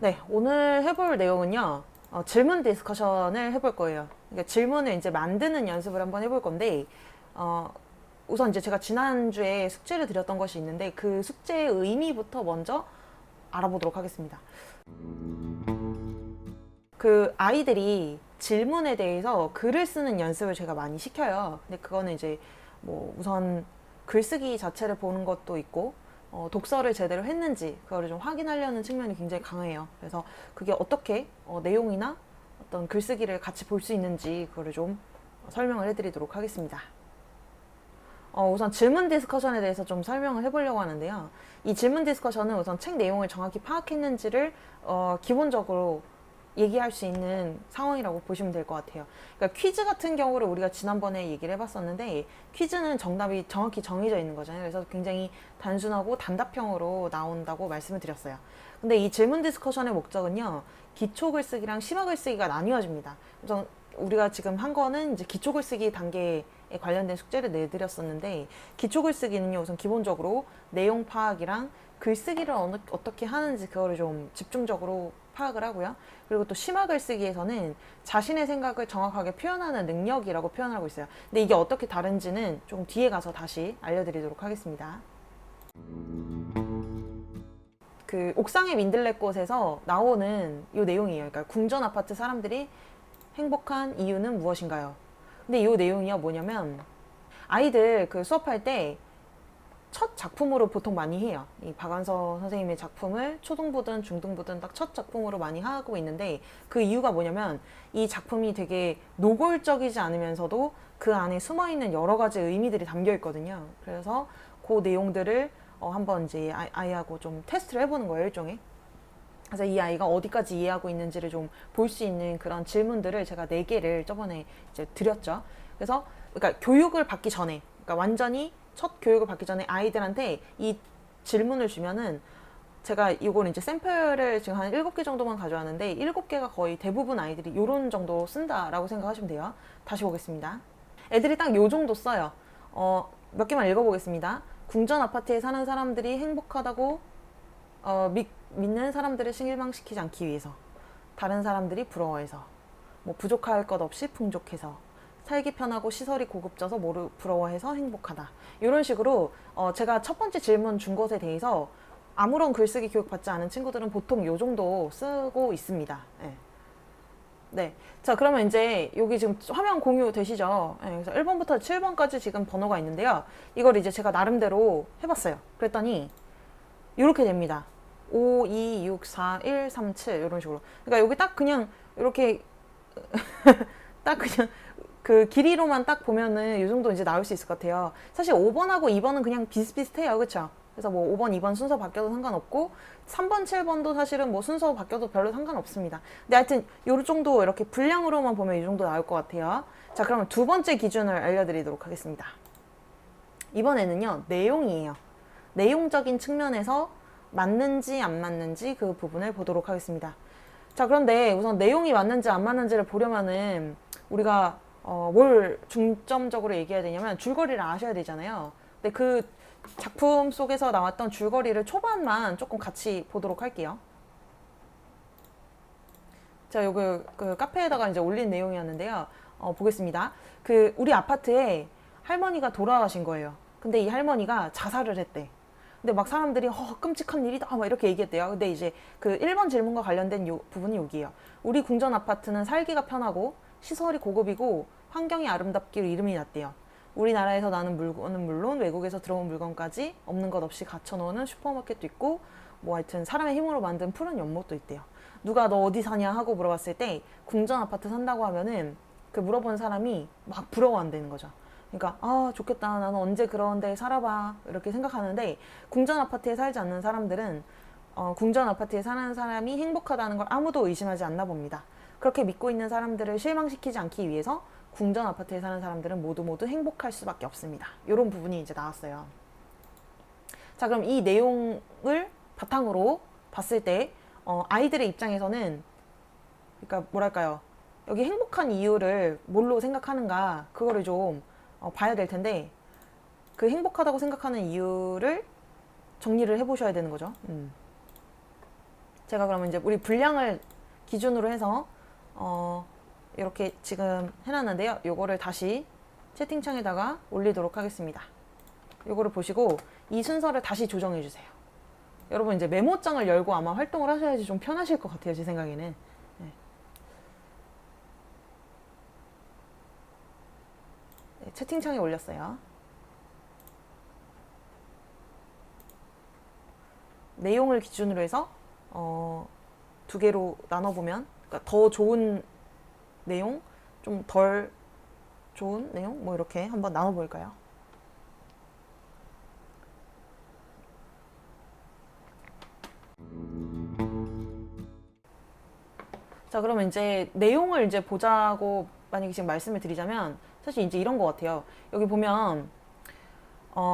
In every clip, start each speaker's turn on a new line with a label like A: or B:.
A: 네, 오늘 해볼 내용은요, 질문 디스커션을 해볼 거예요. 그러니까 질문을 이제 만드는 연습을 한번 해볼 건데, 우선 이제 제가 지난주에 숙제를 드렸던 것이 있는데, 그 숙제의 의미부터 먼저 알아보도록 하겠습니다. 그 아이들이 질문에 대해서 글을 쓰는 연습을 제가 많이 시켜요. 근데 그거는 이제 뭐 우선 글쓰기 자체를 보는 것도 있고, 독서를 제대로 했는지 그거를 좀 확인하려는 측면이 굉장히 강해요. 그래서 그게 어떻게 내용이나 어떤 글쓰기를 같이 볼 수 있는지 그거를 좀 설명을 해드리도록 하겠습니다. 우선 질문 디스커션에 대해서 좀 설명을 해보려고 하는데요. 이 질문 디스커션은 우선 책 내용을 정확히 파악했는지를 기본적으로 얘기할 수 있는 상황이라고 보시면 될 것 같아요. 그러니까 퀴즈 같은 경우를 우리가 지난번에 얘기를 해봤었는데, 퀴즈는 정답이 정확히 정해져 있는 거잖아요. 그래서 굉장히 단순하고 단답형으로 나온다고 말씀을 드렸어요. 근데 이 질문 디스커션의 목적은요, 기초 글쓰기랑 심화 글쓰기가 나뉘어집니다. 그래서 우리가 지금 한 거는 이제 기초 글쓰기 단계에 관련된 숙제를 내드렸었는데, 기초 글쓰기는요, 우선 기본적으로 내용 파악이랑 글쓰기를 어떻게 하는지 그거를 좀 집중적으로 파악을 하고요. 그리고 또 심화 글쓰기에서는 자신의 생각을 정확하게 표현하는 능력이라고 표현을 하고 있어요. 근데 이게 어떻게 다른지는 조금 뒤에 가서 다시 알려드리도록 하겠습니다. 그 옥상의 민들레꽃에서 나오는 이 내용이에요. 그러니까 궁전 아파트 사람들이 행복한 이유는 무엇인가요? 근데 이 내용이요, 뭐냐면 아이들 그 수업할 때 첫 작품으로 보통 많이 해요. 이 박완서 선생님의 작품을 초등부든 중등부든 딱 첫 작품으로 많이 하고 있는데, 그 이유가 뭐냐면 이 작품이 되게 노골적이지 않으면서도 그 안에 숨어있는 여러 가지 의미들이 담겨 있거든요. 그래서 그 내용들을 한번 이제 아이하고 좀 테스트를 해보는 거예요, 일종의. 그래서 이 아이가 어디까지 이해하고 있는지를 좀 볼 수 있는 그런 질문들을 제가 4개를 저번에 이제 드렸죠. 그래서 그러니까 교육을 받기 전에, 그러니까 완전히 첫 교육을 받기 전에 아이들한테 이 질문을 주면은, 제가 이걸 이제 샘플을 지금 한 7개 정도만 가져왔는데 7개가 거의 대부분 아이들이 요런 정도 쓴다라고 생각하시면 돼요. 다시 보겠습니다. 애들이 딱 요 정도 써요. 몇 개만 읽어보겠습니다. 궁전 아파트에 사는 사람들이 행복하다고 믿는 사람들을 실망시키지 않기 위해서, 다른 사람들이 부러워해서, 뭐 부족할 것 없이 풍족해서, 살기 편하고 시설이 고급져서 부러워해서 행복하다. 이런 식으로 제가 첫 번째 질문 준 것에 대해서 아무런 글쓰기 교육 받지 않은 친구들은 보통 요 정도 쓰고 있습니다. 네. 네. 자, 그러면 이제 여기 지금 화면 공유 되시죠? 네, 그래서 1번부터 7번까지 지금 번호가 있는데요. 이걸 이제 제가 나름대로 해봤어요. 그랬더니 이렇게 됩니다. 5, 2, 6, 4, 1, 3, 7 이런 식으로. 그러니까 여기 딱 그냥 이렇게 딱 그냥 그 길이로만 딱 보면은 이 정도 이제 나올 수 있을 것 같아요. 사실 5번하고 2번은 그냥 비슷비슷해요. 그쵸? 그래서 뭐 5번, 2번 순서 바뀌어도 상관없고 3번, 7번도 사실은 뭐 순서 바뀌어도 별로 상관없습니다. 근데 하여튼 요 정도 이렇게 분량으로만 보면 이 정도 나올 것 같아요. 자, 그러면 두 번째 기준을 알려드리도록 하겠습니다. 이번에는요, 내용이에요. 내용적인 측면에서 맞는지 안 맞는지 그 부분을 보도록 하겠습니다. 자, 그런데 우선 내용이 맞는지 안 맞는지를 보려면은 우리가 뭘 중점적으로 얘기해야 되냐면 줄거리를 아셔야 되잖아요. 근데 그 작품 속에서 나왔던 줄거리를 초반만 조금 같이 보도록 할게요. 자, 요거 그 카페에다가 이제 올린 내용이었는데요. 보겠습니다. 그 우리 아파트에 할머니가 돌아가신 거예요. 근데 이 할머니가 자살을 했대. 근데 막 사람들이 끔찍한 일이다 막 이렇게 얘기했대요. 근데 이제 그 1번 질문과 관련된 부분이 여기예요. 우리 궁전 아파트는 살기가 편하고 시설이 고급이고 환경이 아름답기로 이름이 났대요. 우리나라에서 나는 물건은 물론 외국에서 들어온 물건까지 없는 것 없이 갖춰놓는 슈퍼마켓도 있고, 뭐 하여튼 사람의 힘으로 만든 푸른 연못도 있대요. 누가 너 어디 사냐 하고 물어봤을 때 궁전 아파트 산다고 하면은 그 물어본 사람이 막 부러워한다는 거죠. 그러니까 좋겠다, 나는 언제 그런 데 살아봐 이렇게 생각하는데, 궁전 아파트에 살지 않는 사람들은 궁전 아파트에 사는 사람이 행복하다는 걸 아무도 의심하지 않나 봅니다. 그렇게 믿고 있는 사람들을 실망시키지 않기 위해서 궁전 아파트에 사는 사람들은 모두 행복할 수밖에 없습니다. 이런 부분이 이제 나왔어요. 자, 그럼 이 내용을 바탕으로 봤을 때 아이들의 입장에서는, 그러니까 뭐랄까요, 여기 행복한 이유를 뭘로 생각하는가 그거를 좀 봐야 될 텐데, 그 행복하다고 생각하는 이유를 정리를 해보셔야 되는 거죠. 제가 그러면 이제 우리 분량을 기준으로 해서 이렇게 지금 해놨는데요. 요거를 다시 채팅창에다가 올리도록 하겠습니다. 요거를 보시고 이 순서를 다시 조정해 주세요. 여러분 이제 메모장을 열고 아마 활동을 하셔야지 좀 편하실 것 같아요. 제 생각에는. 네. 네, 채팅창에 올렸어요. 내용을 기준으로 해서 두 개로 나눠보면, 그러니까 더 좋은 내용, 좀 덜 좋은 내용, 뭐 이렇게 한번 나눠볼까요? 자, 그러면 이제 내용을 이제 보자고 만약에 지금 말씀을 드리자면 사실 이제 이런 것 같아요. 여기 보면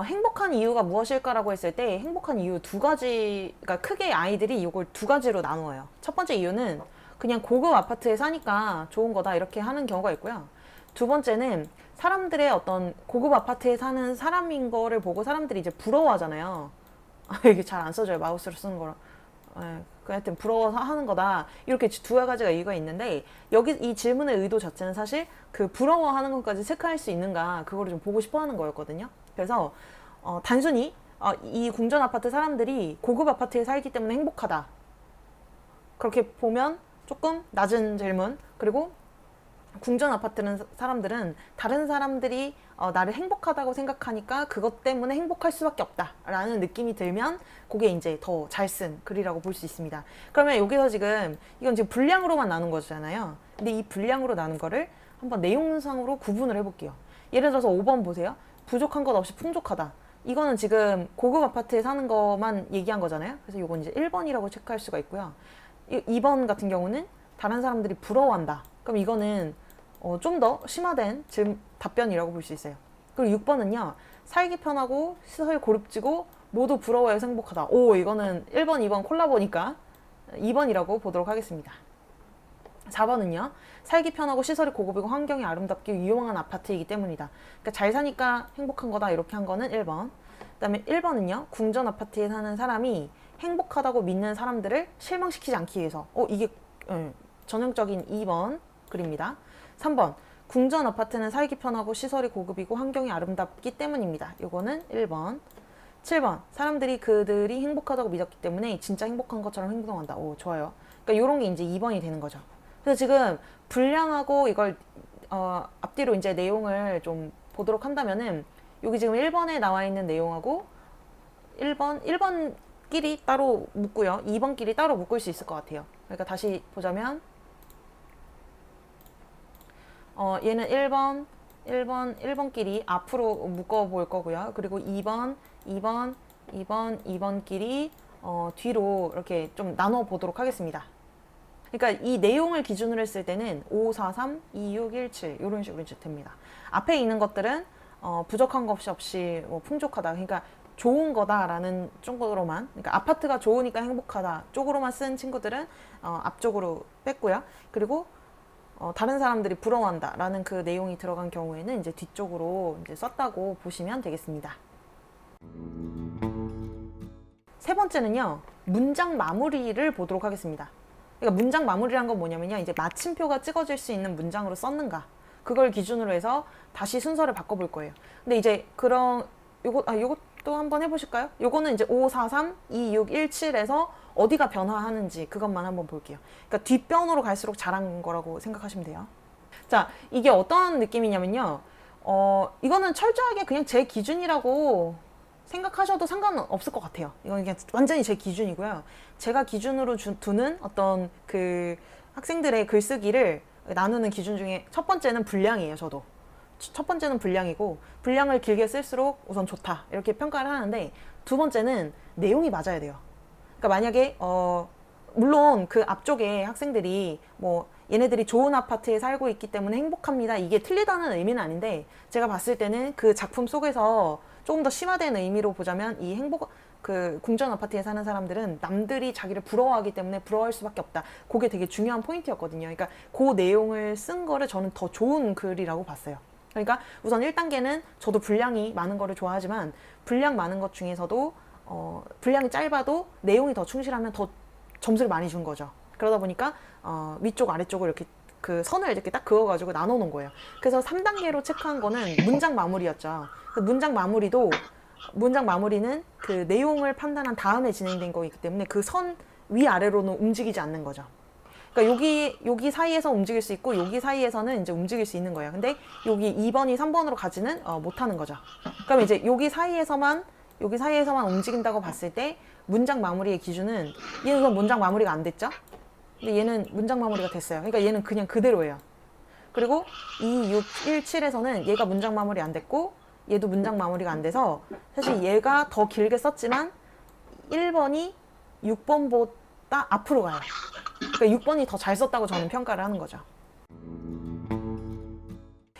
A: 행복한 이유가 무엇일까라고 했을 때 행복한 이유 두 가지, 그러니까 크게 아이들이 이걸 두 가지로 나누어요. 첫 번째 이유는 그냥 고급 아파트에 사니까 좋은 거다 이렇게 하는 경우가 있고요. 두 번째는 사람들의 어떤 고급 아파트에 사는 사람인 거를 보고 사람들이 이제 부러워하잖아요. 이게 잘 안 써져요. 마우스로 쓰는 거라. 하여튼 부러워서 하는 거다. 이렇게 두 가지가 이유가 있는데 여기 이 질문의 의도 자체는 사실 그 부러워하는 것까지 체크할 수 있는가 그거를 좀 보고 싶어 하는 거였거든요. 그래서 단순히 이 궁전 아파트 사람들이 고급 아파트에 살기 때문에 행복하다. 그렇게 보면 조금 낮은 질문. 그리고 궁전 아파트는 사람들은 다른 사람들이 나를 행복하다고 생각하니까 그것 때문에 행복할 수밖에 없다라는 느낌이 들면 그게 이제 더 잘 쓴 글이라고 볼 수 있습니다. 그러면 여기서 지금 이건 지금 분량으로만 나눈 거잖아요. 근데 이 분량으로 나눈 거를 한번 내용상으로 구분을 해볼게요. 예를 들어서 5번 보세요. 부족한 것 없이 풍족하다. 이거는 지금 고급 아파트에 사는 것만 얘기한 거잖아요. 그래서 이건 이제 1번이라고 체크할 수가 있고요. 2번 같은 경우는 다른 사람들이 부러워한다. 그럼 이거는 좀 더 심화된 답변이라고 볼 수 있어요. 그리고 6번은요. 살기 편하고 시설 고급지고 모두 부러워해서 행복하다. 오, 이거는 1번, 2번 콜라보니까 2번이라고 보도록 하겠습니다. 4번은요. 살기 편하고 시설이 고급이고 환경이 아름답게 유용한 아파트이기 때문이다. 그러니까 잘 사니까 행복한 거다 이렇게 한 거는 1번. 그 다음에 1번은요. 궁전 아파트에 사는 사람이 행복하다고 믿는 사람들을 실망시키지 않기 위해서. 이게 전형적인 2번 글입니다. 3번 궁전 아파트는 살기 편하고 시설이 고급이고 환경이 아름답기 때문입니다. 요거는 1번. 7번 사람들이 그들이 행복하다고 믿었기 때문에 진짜 행복한 것처럼 행동한다. 오, 좋아요. 그러니까 요런 게 이제 2번이 되는 거죠. 그래서 지금 분량하고 이걸 앞뒤로 이제 내용을 좀 보도록 한다면은 여기 지금 1번에 나와 있는 내용하고 1번끼리 따로 묶고요. 2번끼리 따로 묶을 수 있을 것 같아요. 그러니까 다시 보자면 얘는 1번끼리 앞으로 묶어 볼 거고요. 그리고 2번끼리 뒤로 이렇게 좀 나눠 보도록 하겠습니다. 그러니까 이 내용을 기준으로 했을 때는 5, 4, 3, 2, 6, 1, 7 이런 식으로 이제 됩니다. 앞에 있는 것들은 부족한 것 없이 뭐 풍족하다. 그러니까 좋은 거다라는 쪽으로만, 그러니까 아파트가 좋으니까 행복하다 쪽으로만 쓴 친구들은 앞쪽으로 뺐고요. 그리고 다른 사람들이 부러워한다라는 그 내용이 들어간 경우에는 이제 뒤쪽으로 이제 썼다고 보시면 되겠습니다. 세 번째는요, 문장 마무리를 보도록 하겠습니다. 그러니까 문장 마무리란 건 뭐냐면요, 이제 마침표가 찍어질 수 있는 문장으로 썼는가, 그걸 기준으로 해서 다시 순서를 바꿔볼 거예요. 근데 이제 요것도 한번 해보실까요? 요거는 이제 5, 4, 3, 2, 6, 1, 7에서 어디가 변화하는지 그것만 한번 볼게요. 그러니까 뒷변으로 갈수록 잘한 거라고 생각하시면 돼요. 자, 이게 어떤 느낌이냐면요. 이거는 철저하게 그냥 제 기준이라고 생각하셔도 상관없을 것 같아요. 이건 그냥 완전히 제 기준이고요. 제가 기준으로 두는 어떤 그 학생들의 글쓰기를 나누는 기준 중에 첫 번째는 분량이에요, 저도. 첫 번째는 분량이고, 분량을 길게 쓸수록 우선 좋다 이렇게 평가를 하는데, 두 번째는 내용이 맞아야 돼요. 그러니까 만약에 물론 그 앞쪽에 학생들이 뭐 얘네들이 좋은 아파트에 살고 있기 때문에 행복합니다, 이게 틀리다는 의미는 아닌데, 제가 봤을 때는 그 작품 속에서 조금 더 심화된 의미로 보자면 이 그 궁전 아파트에 사는 사람들은 남들이 자기를 부러워하기 때문에 부러워할 수밖에 없다. 그게 되게 중요한 포인트였거든요. 그러니까 그 내용을 쓴 거를 저는 더 좋은 글이라고 봤어요. 그러니까 우선 1단계는 저도 분량이 많은 거를 좋아하지만, 분량 많은 것 중에서도 분량이 짧아도 내용이 더 충실하면 더 점수를 많이 준 거죠. 그러다 보니까 위쪽 아래쪽을 이렇게 그 선을 이렇게 딱 그어가지고 나눠 놓은 거예요. 그래서 3단계로 체크한 거는 문장 마무리였죠. 문장 마무리는 그 내용을 판단한 다음에 진행된 거이기 때문에 그 선 위아래로는 움직이지 않는 거죠. 그러니까 여기 사이에서 움직일 수 있고 여기 사이에서는 이제 움직일 수 있는 거예요. 근데 여기 2번이 3번으로 가지는 못하는 거죠. 그럼 이제 여기 사이에서만 움직인다고 봤을 때 문장 마무리의 기준은 얘는 우선 문장 마무리가 안 됐죠? 근데 얘는 문장 마무리가 됐어요. 그러니까 얘는 그냥 그대로예요. 그리고 2, 6, 1, 7에서는 얘가 문장 마무리 안 됐고 얘도 문장 마무리가 안 돼서 사실 얘가 더 길게 썼지만 1번이 6번보다 앞으로 가요. 그러니까 6번이 더 잘 썼다고 저는 평가를 하는 거죠.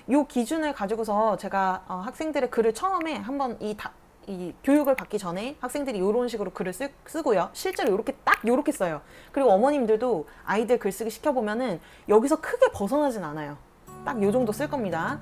A: 이 기준을 가지고서 제가 학생들의 글을 처음에 한번 이 교육을 받기 전에 학생들이 이런 식으로 글을 쓰고요. 실제로 이렇게 써요. 그리고 어머님들도 아이들 글쓰기 시켜보면은 여기서 크게 벗어나진 않아요. 딱 요 정도 쓸 겁니다.